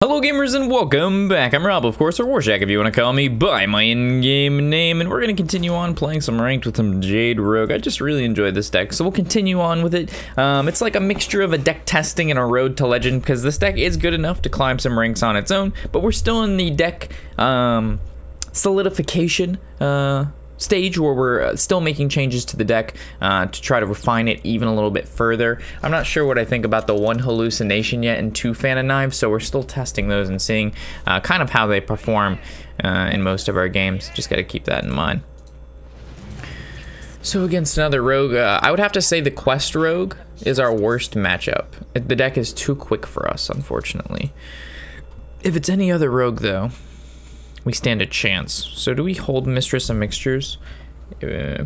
Hello gamers and welcome back. I'm Rob, of course, or Warshack if you want to call me by my in-game name, and we're going to continue on playing some ranked with some Jade Rogue. I just really enjoyed this deck, so we'll continue on with it. It's like a mixture of a deck testing and a road to legend, because this deck is good enough to climb some ranks on its own, but we're still in the deck solidification stage where we're still making changes to the deck to try to refine it even a little bit further. I'm not sure what I think about the 1 hallucination yet and 2 fan of knives, so we're still testing those and seeing kind of how they perform in most of our games. Just got to keep that in mind. So against another rogue, I would have to say the quest rogue is our worst matchup. The deck is too quick for us, unfortunately. If it's any other rogue though, we stand a chance. So do we hold Mistress and Mixtures?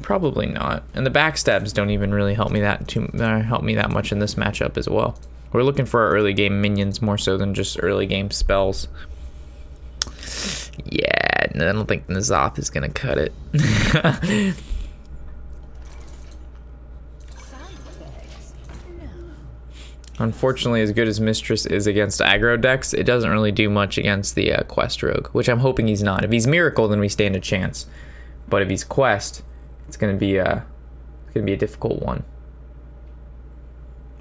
Probably not. And the backstabs don't even really help me that much in this matchup as well. We're looking for our early game minions more so than just early game spells. Yeah, I don't think N'Zoth is gonna cut it. Unfortunately, as good as Mistress is against aggro decks, it doesn't really do much against the Quest Rogue, which I'm hoping he's not. If he's Miracle, then we stand a chance. But if he's Quest, it's gonna be a difficult one.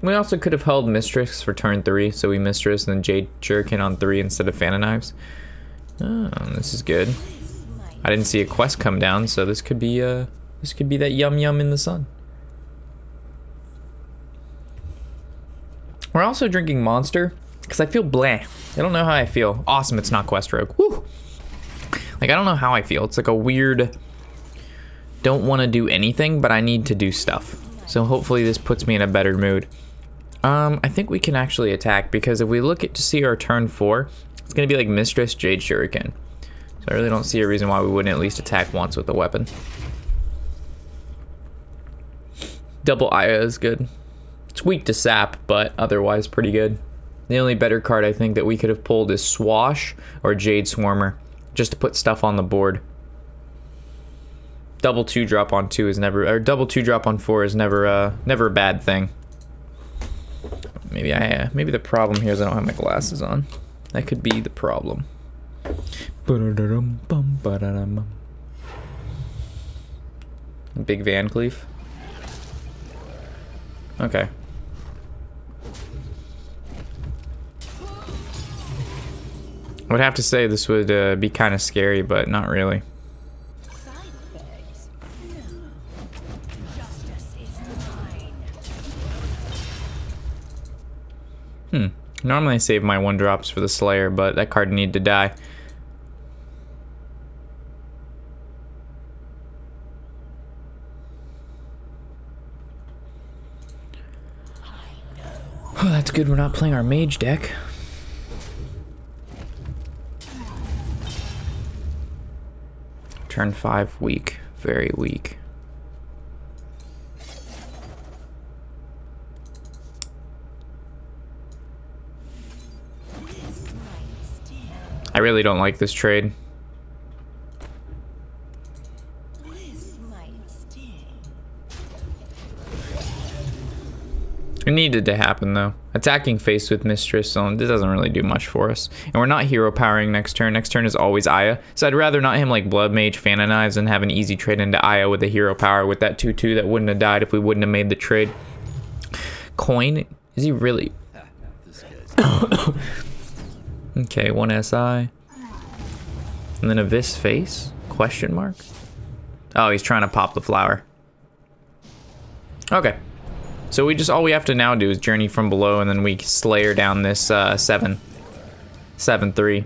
We also could have held Mistress for turn 3, so we Mistress and then Jade Shuriken on 3 instead of Fan of Knives. Oh, this is good. I didn't see a Quest come down, so this could be that yum yum in the sun. We're also drinking Monster, because I feel bleh. I don't know how I feel. Awesome, it's not Quest Rogue. Woo! Like, I don't know how I feel. It's like a weird, don't want to do anything, but I need to do stuff. So hopefully this puts me in a better mood. I think we can actually attack, because if we look at to see our turn 4, it's going to be like Mistress, Jade Shuriken. So I really don't see a reason why we wouldn't at least attack once with the weapon. Double Aya is good. It's weak to sap, but otherwise pretty good. The only better card I think that we could have pulled is Swash or Jade Swarmer, just to put stuff on the board. Double 2-drop on 2 is never, or double 2-drop on 4 is never a bad thing. Maybe the problem here is I don't have my glasses on. That could be the problem. Big Van Cleef. Okay. I would have to say this would be kind of scary, but not really. Normally I save my 1-drops for the Slayer, but that card needed to die. Oh, that's good we're not playing our mage deck. Turn 5 weak, very weak. I really don't like this trade. It needed to happen though. Attacking face with Mistress, so this doesn't really do much for us. And we're not hero powering next turn. Next turn is always Aya. So I'd rather not him like Blood Mage, Fan of Knives, and have an easy trade into Aya with a hero power with that 2/2 that wouldn't have died if we wouldn't have made the trade. Coin? Is he really? Okay, 1 SI. And then a Vis face? Question mark? Oh, he's trying to pop the flower. Okay. So we just, all we have to now do is journey from below, and then we Slayer down this 7-3.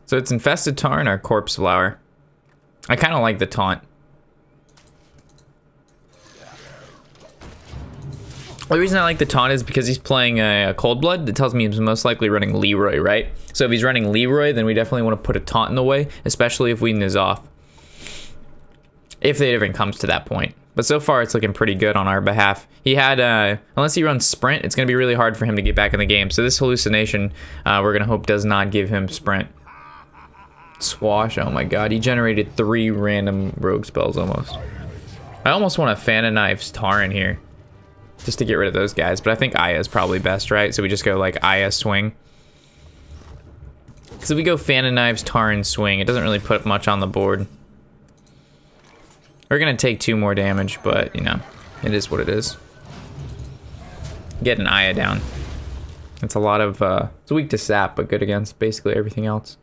So it's Infested Tarn or Corpse Flower. I kind of like the taunt. The reason I like the taunt is because he's playing a Cold Blood. That tells me he's most likely running Leroy, right? So if he's running Leroy, then we definitely want to put a taunt in the way, especially if we N'Zoth. If it even comes to that point. But so far, it's looking pretty good on our behalf. He had, unless he runs Sprint, it's going to be really hard for him to get back in the game. So this hallucination, we're going to hope does not give him Sprint. Swash, oh my god, he generated 3 random rogue spells almost. I almost want a Fan of Knives Tar in here. just to get rid of those guys. But I think Aya is probably best, right? So we just go like Aya swing. Because if we go Fan of Knives, Taran swing, it doesn't really put much on the board. We're gonna take 2 more damage, but you know, it is what it is. Get an Aya down. It's a lot of, it's weak to sap, but good against basically everything else.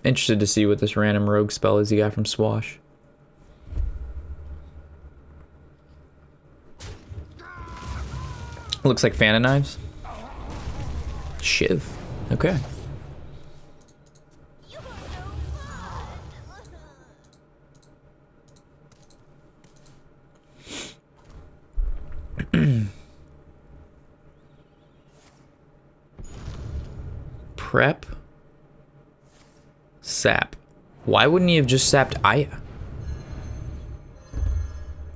Interested to see what this random rogue spell is he got from Swash. Looks like Fan of Knives. Shiv. Okay. Prep. Sap. Why wouldn't he have just sapped Aya?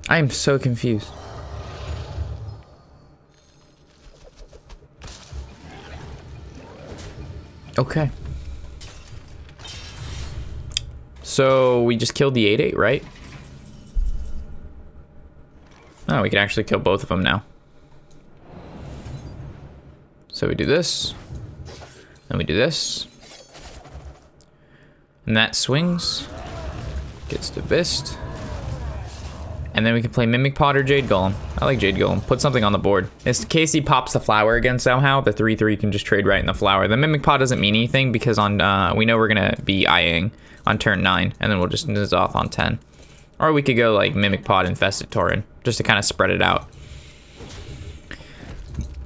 I am so confused. Okay. So we just killed the 8/8, right? Oh, we can actually kill both of them now. So we do this. Then we do this. And that swings. Gets to Vist. And then we can play Mimic Pot or Jade Golem. I like Jade Golem. Put something on the board. In case he pops the flower again somehow, the 3/3 can just trade right in the flower. The Mimic Pot doesn't mean anything because on we know we're gonna be eyeing on turn 9, and then we'll just nizz off on 10. Or we could go like Mimic Pot Infested Tauren, just to kind of spread it out.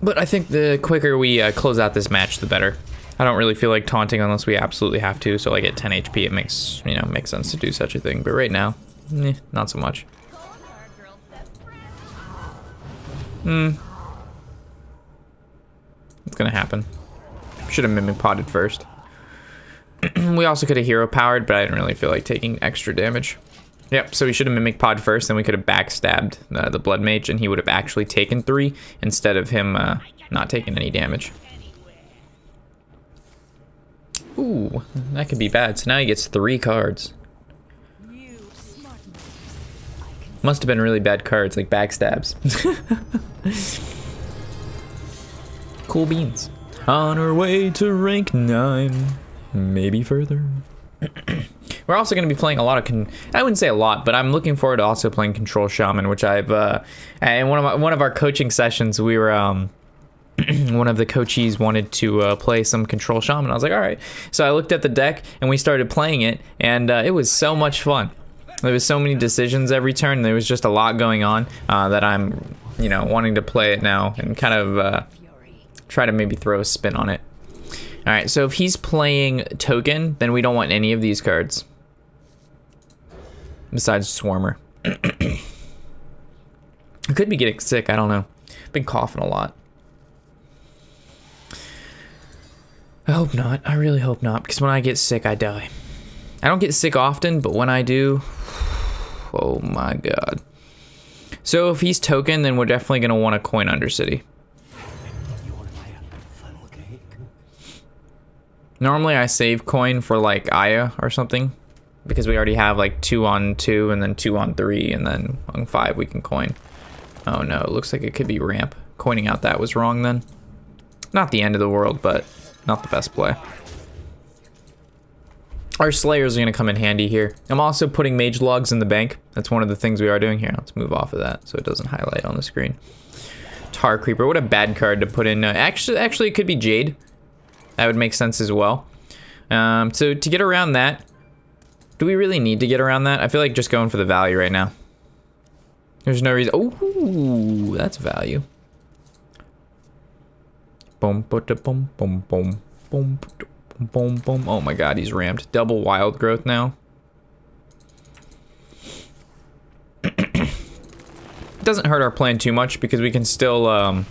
But I think the quicker we close out this match, the better. I don't really feel like taunting unless we absolutely have to. So like at 10 HP, it makes, you know, makes sense to do such a thing. But right now, not so much. It's gonna happen. Should have Mimic Potted first. We also could have Hero Powered, but I didn't really feel like taking extra damage. Yep, so we should have Mimic Pod first, then we could have backstabbed the Blood Mage, and he would have actually taken 3 instead of him not taking any damage. Ooh, that could be bad. So now he gets 3 cards. Must have been really bad cards, like backstabs. Cool beans. On our way to rank 9, maybe further. We're also going to be playing a lot of, I wouldn't say a lot, but I'm looking forward to also playing Control Shaman, which I've, in one of our coaching sessions, we were, one of the coachees wanted to play some Control Shaman. I was like, all right. So I looked at the deck and we started playing it, and it was so much fun. There was so many decisions every turn. There was just a lot going on that I'm, you know, wanting to play it now and kind of try to maybe throw a spin on it. All right, so if he's playing Token, then we don't want any of these cards. Besides Swarmer. I could be getting sick, I don't know. I've been coughing a lot. I hope not. I really hope not, because when I get sick, I die. I don't get sick often, but when I do, oh my god. So if he's Token, then we're definitely going to want to coin Undercity. Normally I save coin for like Aya or something, because we already have like 2 on 2 and then 2 on 3, and then on 5 we can coin. Oh no, it looks like it could be ramp. Coining out that was wrong then. Not the end of the world, but not the best play. Our Slayers are going to come in handy here. I'm also putting Mage Logs in the bank. That's one of the things we are doing here. Let's move off of that so it doesn't highlight on the screen. Tar Creeper, what a bad card to put in. Actually, it could be Jade. That would make sense as well. So to get around that, do we really need to get around that? I feel like just going for the value right now. There's no reason. Oh, that's value. Boom, boom, boom, boom, boom, boom. Boom, boom. Oh my god, he's ramped. Double Wild Growth now. It doesn't hurt our plan too much because we can still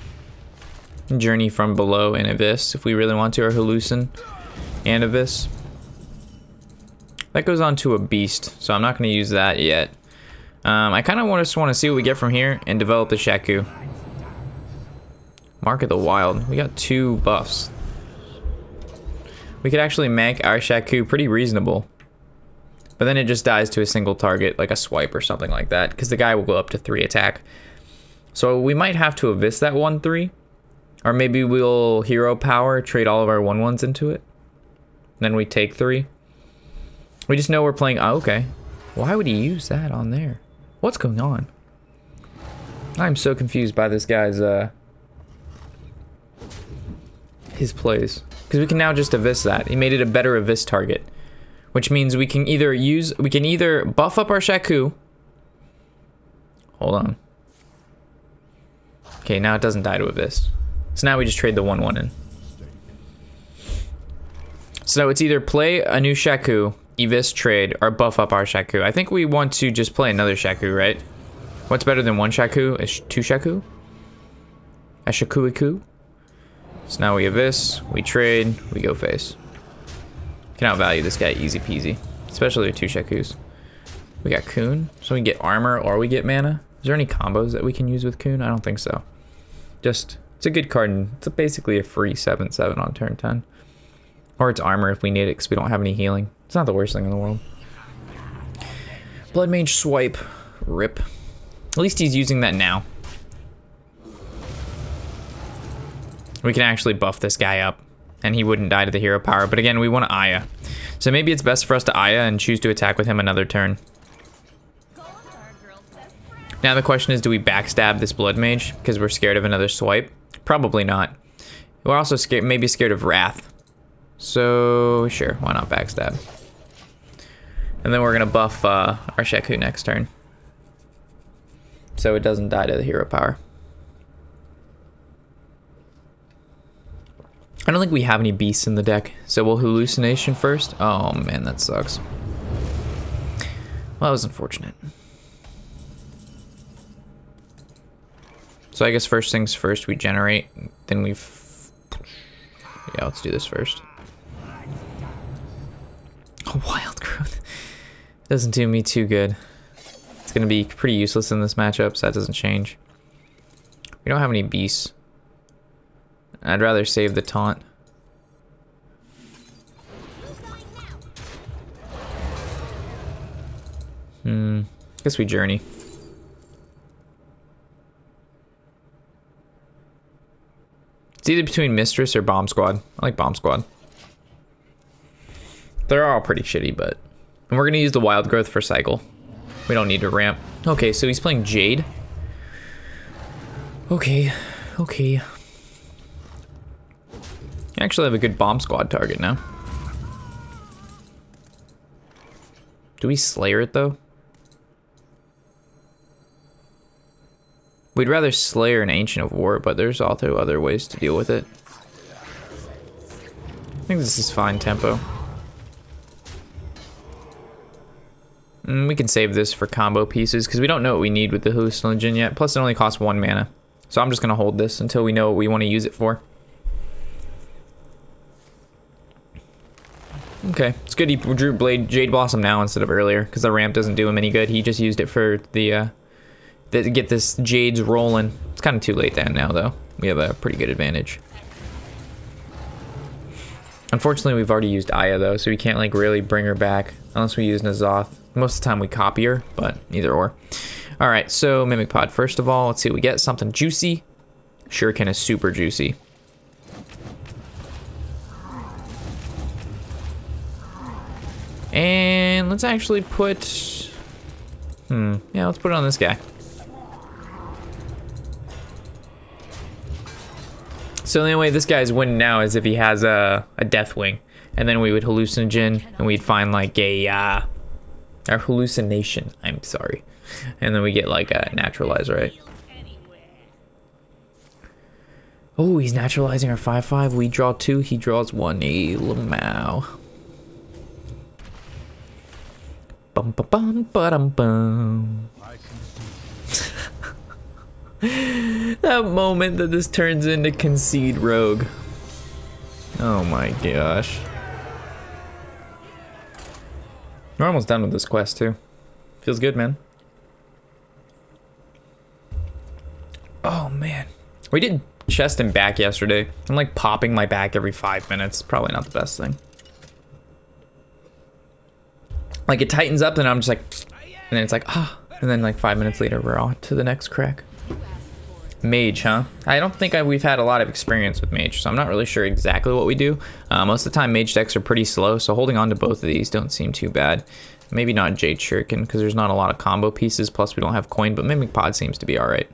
Journey from Below and Abyss if we really want to, or Hallucin and Abyss. That goes on to a Beast, so I'm not going to use that yet. I kind of just want to see what we get from here and develop the Shaku. Mark of the Wild. We got 2 buffs. We could actually make our Shaku pretty reasonable. But then it just dies to a single target, like a swipe or something like that, because the guy will go up to 3 attack. So we might have to Abyss that 1/3. Or maybe we'll hero power, trade all of our 1/1s into it. Then we take 3. We just know we're playing... Oh, okay. Why would he use that on there? What's going on? I'm so confused by this guy's, his plays. Because we can now just Abyss that. He made it a better Abyss target. Which means we can either buff up our Shaku. Hold on. Okay, now it doesn't die to Abyss. So now we just trade the 1/1 in. So it's either play a new Shaku, Abyss trade, or buff up our Shaku. I think we want to just play another Shaku, right? What's better than 1 Shaku? Is 2 Shaku? A Shaku-iku? So now we Abyss, we trade, we go face. Can outvalue this guy easy peasy. Especially with 2 Shakus. We got Kun, so we get armor or we get mana. Is there any combos that we can use with Kun? I don't think so. Just, it's a good card and it's basically a free 7/7 on turn 10. Or it's armor if we need it because we don't have any healing. It's not the worst thing in the world. Blood Mage swipe. Rip. At least he's using that now. We can actually buff this guy up. And he wouldn't die to the hero power. But again, we want to Aya. So maybe it's best for us to Aya and choose to attack with him another turn. Now the question is, do we backstab this Blood Mage? Because we're scared of another swipe? Probably not. We're also scared, maybe scared of Wrath. So, sure, why not backstab? And then we're going to buff our Shaku next turn. So it doesn't die to the hero power. I don't think we have any beasts in the deck. So we'll Hallucination first. Oh man, that sucks. Well, that was unfortunate. So I guess first things first, we generate. Then yeah, let's do this first. Wild growth. Doesn't do me too good. It's gonna be pretty useless in this matchup, so that doesn't change. We don't have any beasts. I'd rather save the taunt. Guess we journey. It's either between Mistress or Bomb Squad. I like Bomb Squad. They're all pretty shitty, but... And we're gonna use the Wild Growth for cycle. We don't need to ramp. Okay, so he's playing Jade. Okay, okay. I actually have a good Bomb Squad target now. Do we Slayer it though? We'd rather Slayer an Ancient of War, but there's also other ways to deal with it. I think this is fine tempo. We can save this for combo pieces because we don't know what we need with the Hallucinogen yet. Plus it only costs 1 mana. So I'm just going to hold this until we know what we want to use it for. Okay, it's good he drew Jade Blossom now instead of earlier because the ramp doesn't do him any good. He just used it for the to get this Jades rolling. It's kind of too late then now though. We have a pretty good advantage. Unfortunately, we've already used Aya though, so we can't like really bring her back unless we use N'Zoth. Most of the time we copy her, but either or. All right, so Mimic Pod. First of all, let's see what we get. Something juicy. Shuriken is super juicy. And let's actually put... yeah, let's put it on this guy. So the only way this guy's winning now is if he has a Deathwing. And then we would Hallucinogen, and we'd find like a... our Hallucination, I'm sorry. And then we get like a Naturalize, right? Oh, he's naturalizing our 5/5. We draw 2, he draws 1. A Lamau. Bum ba bum ba dum bum. That moment that this turns into Concede Rogue. Oh my gosh. We're almost done with this quest too. Feels good, man. Oh man. We did chest and back yesterday. I'm like popping my back every 5 minutes. Probably not the best thing. Like it tightens up and I'm just like, and then it's like, ah, and then like 5 minutes later we're on to the next crack. Mage, huh? I don't think we've had a lot of experience with mage, so I'm not really sure exactly what we do. Most of the time mage decks are pretty slow, so holding on to both of these don't seem too bad. Maybe not Jade Shuriken, because there's not a lot of combo pieces, plus we don't have coin, but Mimic Pod seems to be alright.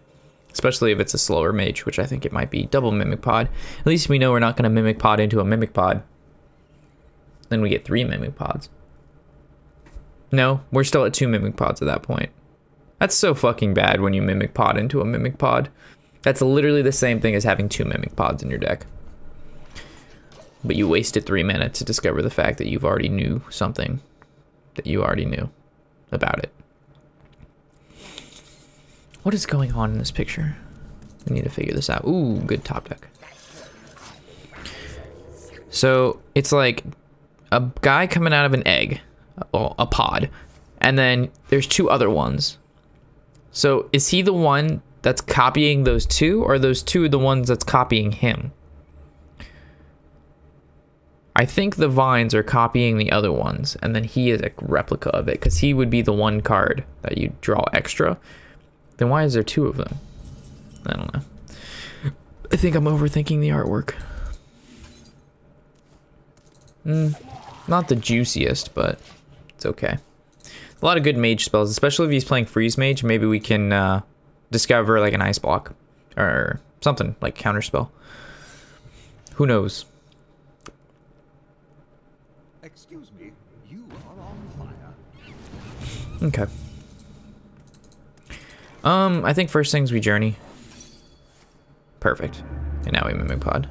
Especially if it's a slower mage, which I think it might be. Double Mimic Pod. At least we know we're not going to Mimic Pod into a Mimic Pod. Then we get 3 Mimic Pods. No, we're still at 2 Mimic Pods at that point. That's so fucking bad when you Mimic Pod into a Mimic Pod. That's literally the same thing as having 2 Mimic Pods in your deck. But you wasted 3 minutes to discover the fact that you've already knew something that you already knew about it. What is going on in this picture? We need to figure this out. Ooh, good top deck. So it's like a guy coming out of an egg, a pod, and then there's 2 other ones. So is he the one that's copying those 2, or are those 2 the ones that's copying him? I think the vines are copying the other ones, and then he is a replica of it, because he would be the 1 card that you draw extra. Then why is there 2 of them? I don't know. I think I'm overthinking the artwork. Not the juiciest, but it's okay. A lot of good mage spells, especially if he's playing freeze mage. Maybe we can discover like an ice block or something like counterspell. Who knows? Excuse me, you are on fire. Okay. I think first things we journey. Perfect. And now we Mimic Pod.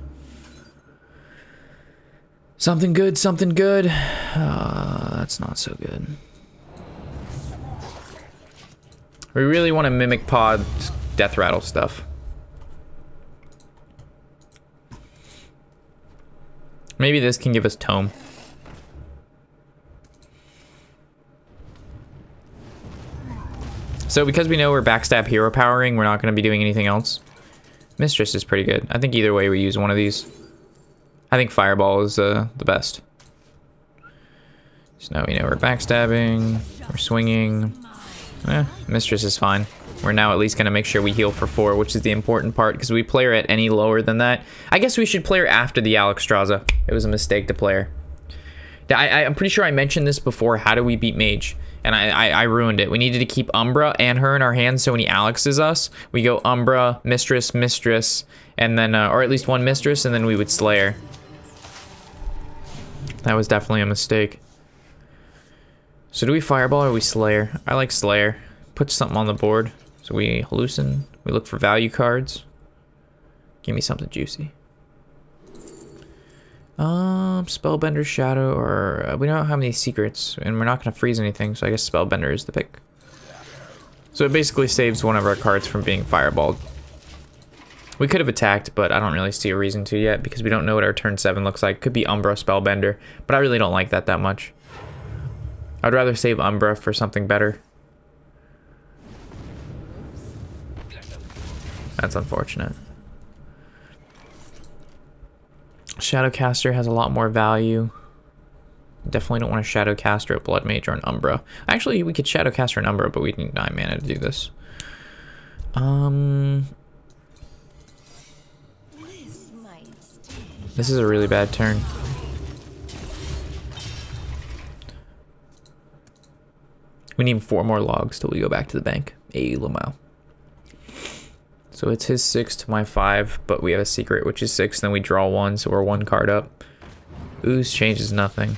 Something good, something good. That's not so good. We really want to Mimic Pod Death Rattle stuff. Maybe this can give us Tome. So because we know we're backstab hero powering, we're not going to be doing anything else. Mistress is pretty good. I think either way we use one of these. I think Fireball is the best. So now we know we're backstabbing, we're swinging. Mistress is fine. We're now at least going to make sure we heal for 4, which is the important part, because we play her at any lower than that. I guess we should play her after the Alexstrasza. It was a mistake to play her. I'm pretty sure I mentioned this before. How do we beat Mage? And I ruined it. We needed to keep Umbra and her in our hands, so when he Alexes us, we go Umbra, Mistress, Mistress, and then, or at least 1 Mistress, and then we would slay her. That was definitely a mistake. So do we Fireball or we Slayer? I like Slayer. Put something on the board. So we hallucin. We look for value cards. Give me something juicy. Spellbender, Shadow, or we don't have any secrets, and we're not gonna freeze anything, so I guess Spellbender is the pick. So it basically saves one of our cards from being fireballed. We could have attacked, but I don't really see a reason to yet, because we don't know what our turn 7 looks like. Could be Umbra, Spellbender, but I really don't like that much. I'd rather save Umbra for something better. That's unfortunate. Shadowcaster has a lot more value. Definitely don't want a Shadowcaster, a Blood Mage, or an Umbra. Actually, we could Shadowcaster an Umbra, but we need 9 mana to do this. This is a really bad turn. We need 4 more logs till we go back to the bank. Hey, Lamau. So it's his 6 to my 5, but we have a secret, which is 6, then we draw 1, so we're 1 card up. Ooze changes nothing.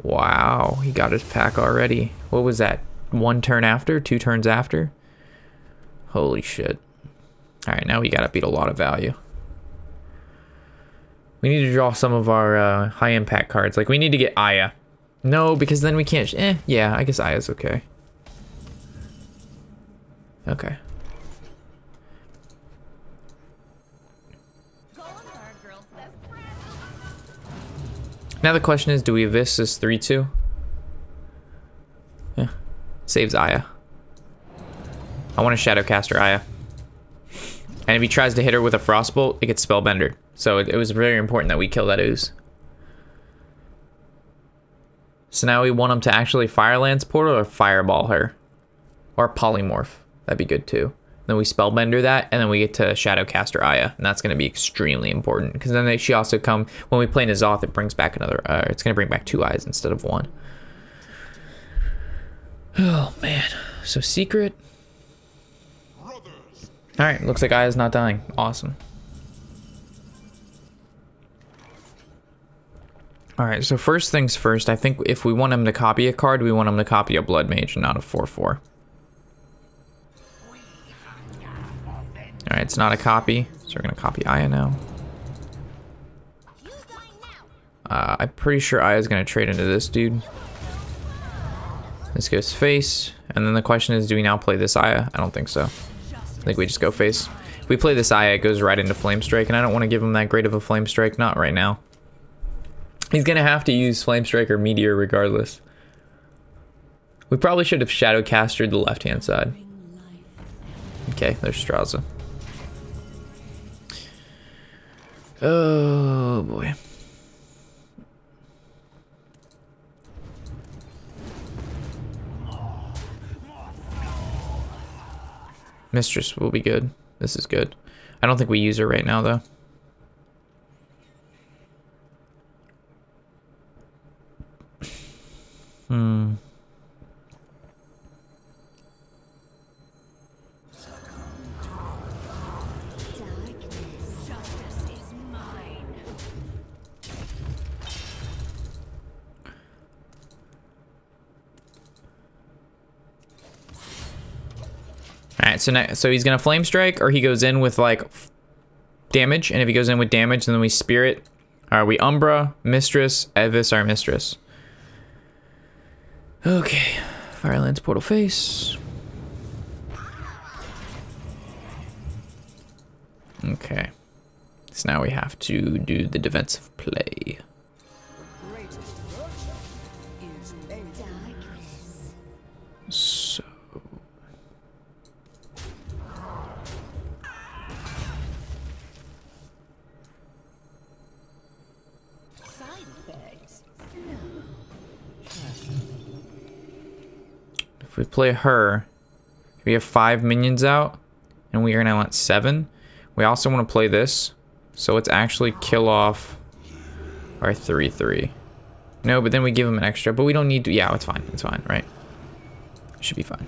Wow, he got his pack already. What was that? 1 turn after? 2 turns after? Holy shit. Alright, now we gotta beat a lot of value. We need to draw some of our high impact cards. Like, we need to get Aya. No, because then we can't... yeah, I guess Aya's okay. Okay. Now the question is, do we Abyss this 3-2? Yeah. Saves Aya. I want to Shadowcaster Aya. And if he tries to hit her with a Frostbolt, it gets Spellbender. So it was very important that we kill that Ooze. So now we want him to actually Fire Lance Portal or Fireball her. Or Polymorph. That'd be good too. Then we Spellbender that, and then we get to Shadowcaster Aya. And that's going to be extremely important. Because then she also come, when we play N'Zoth, it brings back another, it's going to bring back 2 Ayas instead of 1. Oh man. So Secret. Alright, looks like Aya's not dying. Awesome. Alright, so first things first, I think if we want him to copy a card, we want him to copy a Blood Mage and not a 4/4. Alright, it's not a copy, so we're going to copy Aya now. I'm pretty sure Aya's going to trade into this dude. This goes face, and then the question is, do we now play this Aya? I don't think so. I think we just go face. If we play this Aya, it goes right into Flame Strike, and I don't want to give him that great of a Flame Strike, not right now. He's gonna have to use Flame Strike or Meteor regardless. We probably should have Shadowcastered the left-hand side. Okay, there's Straza. Oh boy. Mistress will be good. This is good. I don't think we use her right now though. Alright, so he's gonna Flame Strike, or he goes in with like damage, and if he goes in with damage, then we Spirit. Alright, we Umbra, Mistress, Evis, our Mistress. Okay, Fire Lance Portal face. Okay, so now we have to do the defensive play. So if we play her, we have 5 minions out, and we are now at 7. We also want to play this, so let's actually kill off our 3/3. No, but then we give him an extra, but we don't need to. Yeah, it's fine. It's fine, right? Should be fine.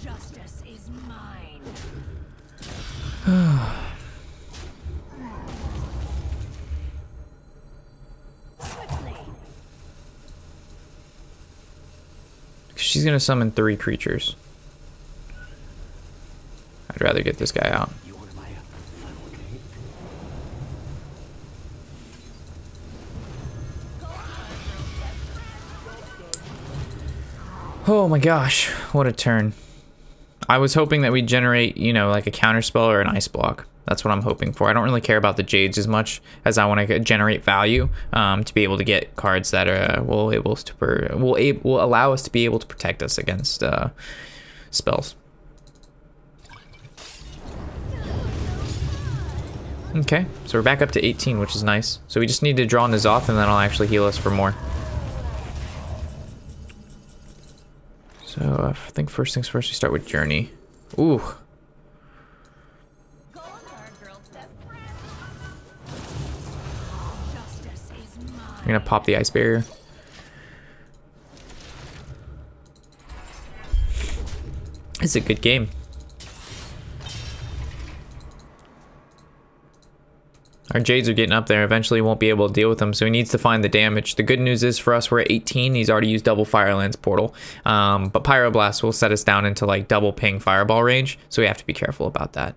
Justice is mine. She's gonna summon 3 creatures. I'd rather get this guy out. Oh my gosh, what a turn. I was hoping that we'd generate, you know, like a counter spell or an ice block. That's what I'm hoping for. I don't really care about the Jades as much as I want to generate value to be able to get cards that will allow us to be able to protect us against spells. Okay, so we're back up to 18, which is nice. So we just need to draw N'Zoth, and then I'll actually heal us for more. So I think first things first, we start with Journey. Ooh. I'm gonna pop the Ice Barrier. It's a good game. Our Jades are getting up there. Eventually won't be able to deal with them, so he needs to find the damage. The good news is for us, we're at 18. He's already used double Fire Lance Portal. But Pyroblast will set us down into like double ping Fireball range, so we have to be careful about that.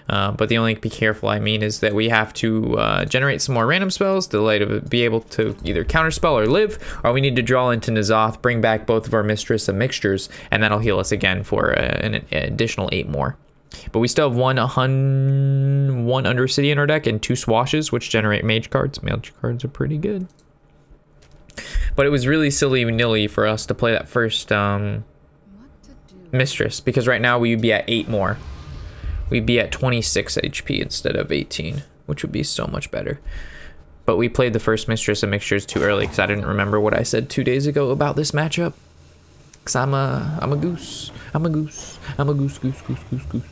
But the only be careful I mean is that we have to generate some more random spells to be able to either counterspell or live, or we need to draw into N'Zoth, bring back both of our Mistress and Mixtures, and that'll heal us again for an additional 8 more. But we still have one Undercity in our deck and 2 Swashes, which generate mage cards. Mage cards are pretty good. But it was really silly-nilly for us to play that first Mistress, because right now we would be at 8 more. We'd be at 26 HP instead of 18, which would be so much better. But we played the first Mistress of Mixtures too early because I didn't remember what I said 2 days ago about this matchup. Because I'm a goose. I'm a goose. I'm a goose, goose, goose, goose, goose.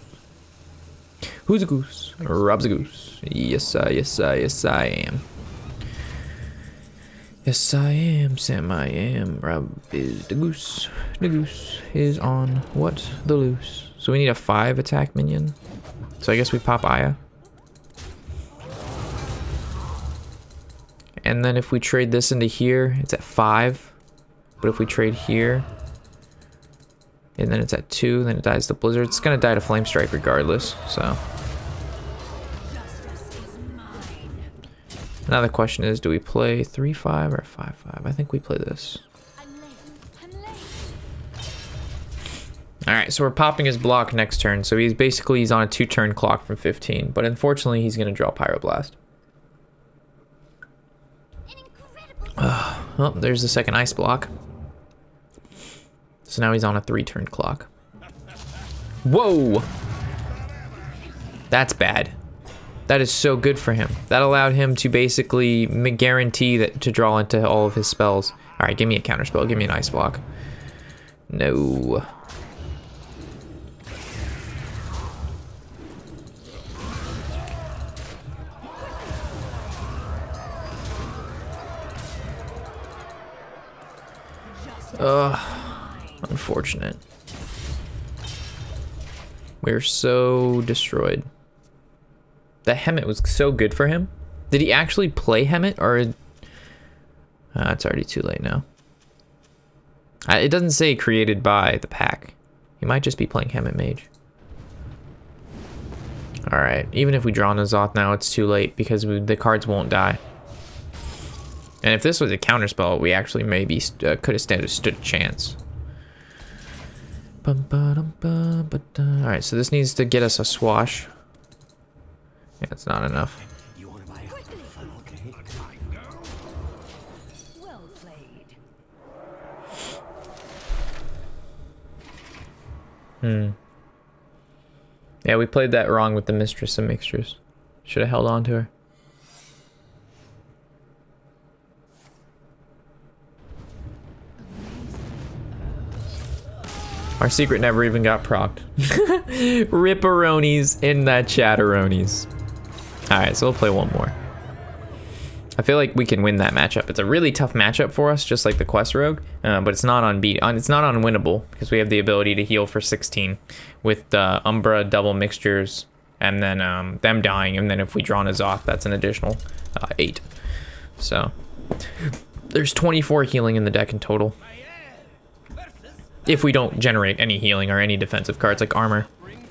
Who's a goose? Rob's a goose. Yes, yes, I am. Yes, I am. Sam, I am. Rob is the goose. The goose is on what? The loose. So we need a 5 attack minion. So I guess we pop Aya. And then if we trade this into here, it's at 5. But if we trade here, and then it's at 2, then it dies to Blizzard. It's gonna die to Flame Strike regardless, so. Now the question is, do we play 3-5 or 5-5? I think we play this. Alright, so we're popping his block next turn. So he's on a 2-turn clock from 15. But unfortunately, he's going to draw Pyroblast. Oh, there's the second ice block. So now he's on a 3-turn clock. Whoa! That's bad. That is so good for him. That allowed him to basically guarantee that to draw into all of his spells. Alright, give me a counterspell. Give me an ice block. No. Unfortunate. We're so destroyed. The Hemet was so good for him. Did he actually play Hemet, or... it's already too late now. It doesn't say created by the pack. He might just be playing Hemet Mage. Alright, even if we draw N'Zoth now, it's too late because the cards won't die. And if this was a counterspell, we actually maybe could have stood a chance. Alright, so this needs to get us a swash. Yeah, it's not enough. Yeah, we played that wrong with the Mistress of Mixtures. Should have held on to her. Our secret never even got procced. Ripperonis in that chatteronis. Alright, so we'll play one more. I feel like we can win that matchup. It's a really tough matchup for us, just like the Quest Rogue, but it's not it's not unwinnable because we have the ability to heal for 16 with Umbra double mixtures, and then them dying, and then if we draw N'Zoth, that's an additional 8. So there's 24 healing in the deck in total. If we don't generate any healing or any defensive cards like armor,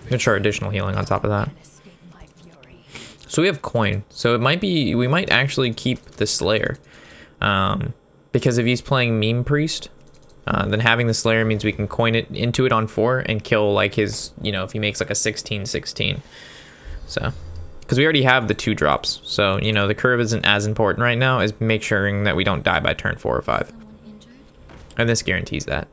which are additional healing on top of that. So we have coin. So it might be, we might actually keep the Slayer. Because if he's playing Meme Priest, then having the Slayer means we can coin it into it on 4 and kill like his, you know, if he makes like a 16-16. So, because we already have the 2 drops. So, you know, the curve isn't as important right now as make sure that we don't die by turn 4 or 5. And this guarantees that.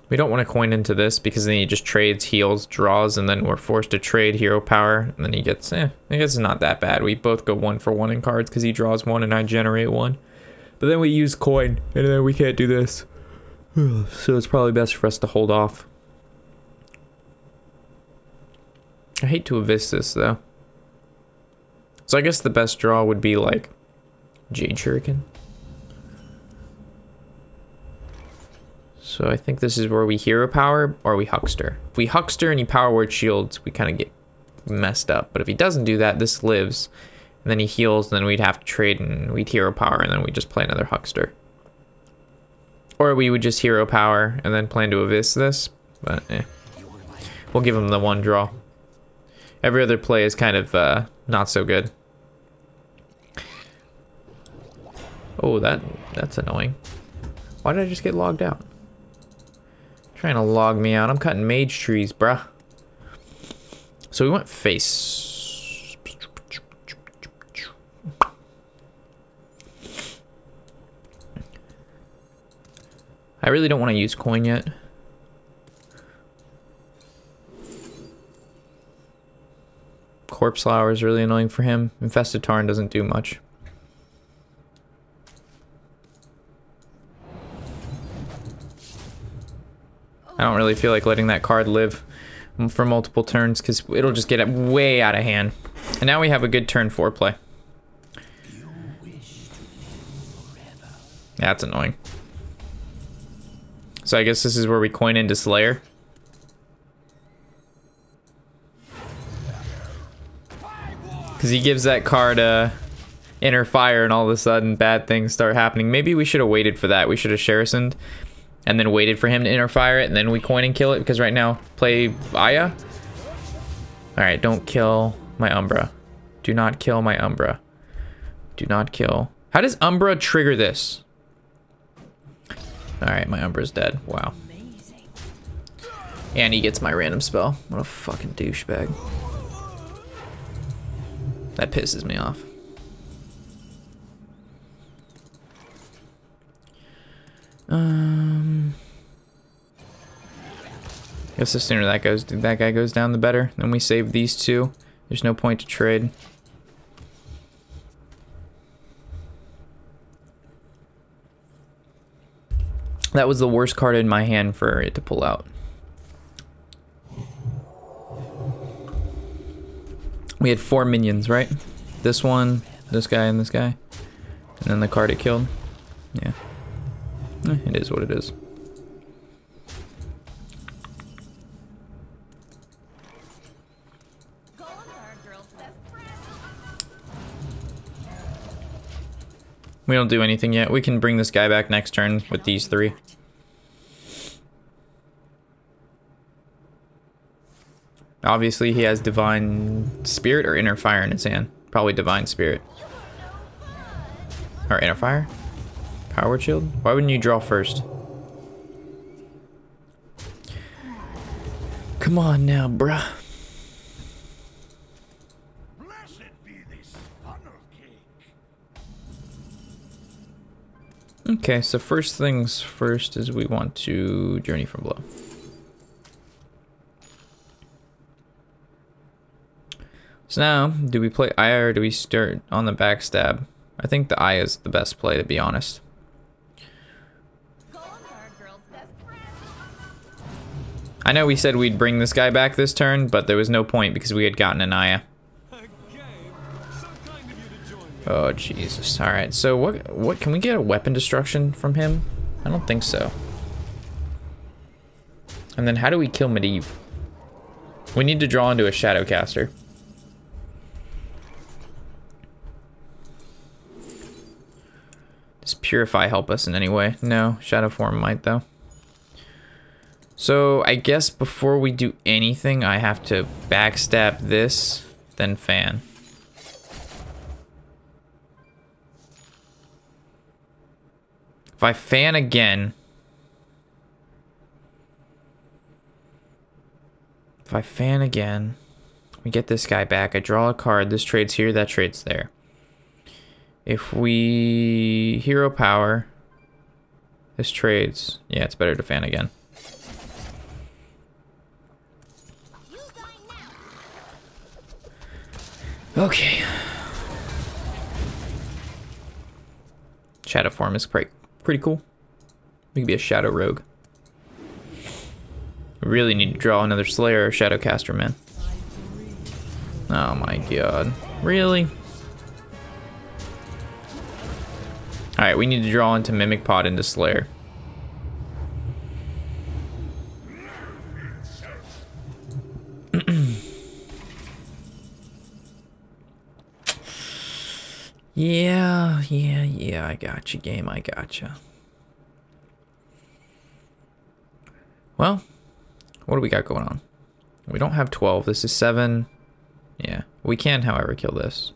We don't want to coin into this because then he just trades, heals, draws, and then we're forced to trade hero power, and then he gets, I guess it's not that bad. We both go 1 for 1 in cards because he draws 1 and I generate 1. But then we use coin, and then we can't do this. So it's probably best for us to hold off. I hate to Abyss this, though. So I guess the best draw would be, like, Jade Shuriken. So I think this is where we hero power, or we huckster. If we huckster and he power word shields, we kind of get messed up. But if he doesn't do that, this lives. And then he heals, and then we'd have to trade, and we'd hero power, and then we'd just play another huckster. Or we would just hero power, and then plan to Abyss this. But, we'll give him the 1 draw. Every other play is kind of not so good. Oh, that's annoying. Why did I just get logged out? Trying to log me out. I'm cutting mage trees, bruh. So we went face. I really don't want to use coin yet. Corpse Flower is really annoying for him. Infested Tarn doesn't do much. I don't really feel like letting that card live for multiple turns because it'll just get way out of hand. And now we have a good turn 4 play. That's annoying. So I guess this is where we coin into Slayer. Because he gives that card Inner Fire and all of a sudden bad things start happening. Maybe we should have waited for that. We should have Sherisoned and then waited for him to Inner Fire it and then we coin and kill it. Because right now, play Aya. Alright, don't kill my Umbra. Do not kill my Umbra. Do not kill. How does Umbra trigger this? Alright, my Umbra's dead. Wow. And he gets my random spell. What a fucking douchebag. That pisses me off. Guess the sooner that guy goes down, the better. Then we save these two. There's no point to trade. That was the worst card in my hand for it to pull out. We had 4 minions, right? This one, this guy, and this guy. And then the card it killed. Yeah. It is what it is. We don't do anything yet. We can bring this guy back next turn with these 3. Obviously, he has Divine Spirit or Inner Fire in his hand. Probably Divine Spirit. Or Inner Fire? Power Shield? Why wouldn't you draw first? Come on now, bruh. Okay, so first things first is we want to Journey from Below. So now, do we play Aya or do we start on the backstab? I think the Aya is the best play, to be honest. I know we said we'd bring this guy back this turn, but there was no point because we had gotten an Aya. Oh Jesus! All right, so what can we get a weapon destruction from him? I don't think so. And then how do we kill Medivh? We need to draw into a Shadowcaster. Does Purify help us in any way? No, Shadow Form might though. So I guess before we do anything, I have to backstab this, then fan. If I fan again, we get this guy back. I draw a card. This trades here, that trades there. If we hero power, this trades. Yeah, it's better to fan again. Okay. Shadow Form is pretty cool. We could be a Shadow Rogue. We really need to draw another Slayer or Shadowcaster, man. Oh my god. Really? Alright, we need to draw into Mimic Pod into Slayer. Yeah, I got you, game, I got you. Well, what do we got going on? We don't have 12, this is 7. Yeah, we can, however, kill this.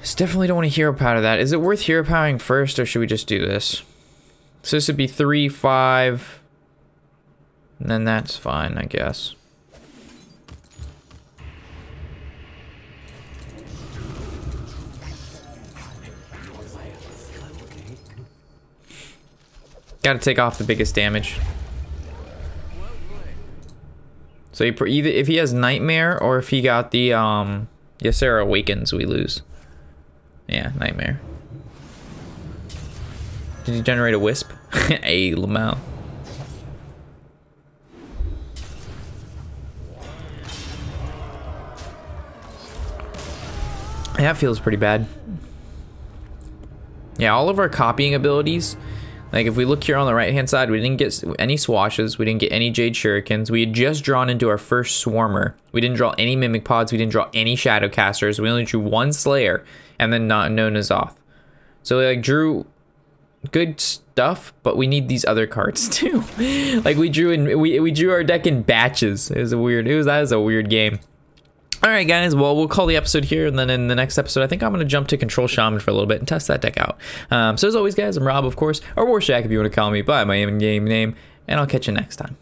Just definitely don't want to hero power that. Is it worth hero powering first, or should we just do this? So this would be 3, 5... And then that's fine, I guess. Got to take off the biggest damage. So either if he has Nightmare or if he got the Ysera Awakens, we lose. Yeah, Nightmare. Did he generate a Wisp? Hey, Lamau. That feels pretty bad. Yeah, all of our copying abilities, like if we look here on the right hand side, we didn't get any swashes, we didn't get any Jade Shurikens, we had just drawn into our first Swarmer, we didn't draw any Mimic Pods, we didn't draw any Shadowcasters, we only drew one Slayer, and then no N'Zoth. So we like drew good stuff, but we need these other cards too. Like we drew our deck in batches. That was a weird game. Alright guys, well we'll call the episode here, and then in the next episode I think I'm going to jump to Control Shaman for a little bit and test that deck out. So as always guys, I'm Rob of course, or Warshack if you want to call me by my in-game name, and I'll catch you next time.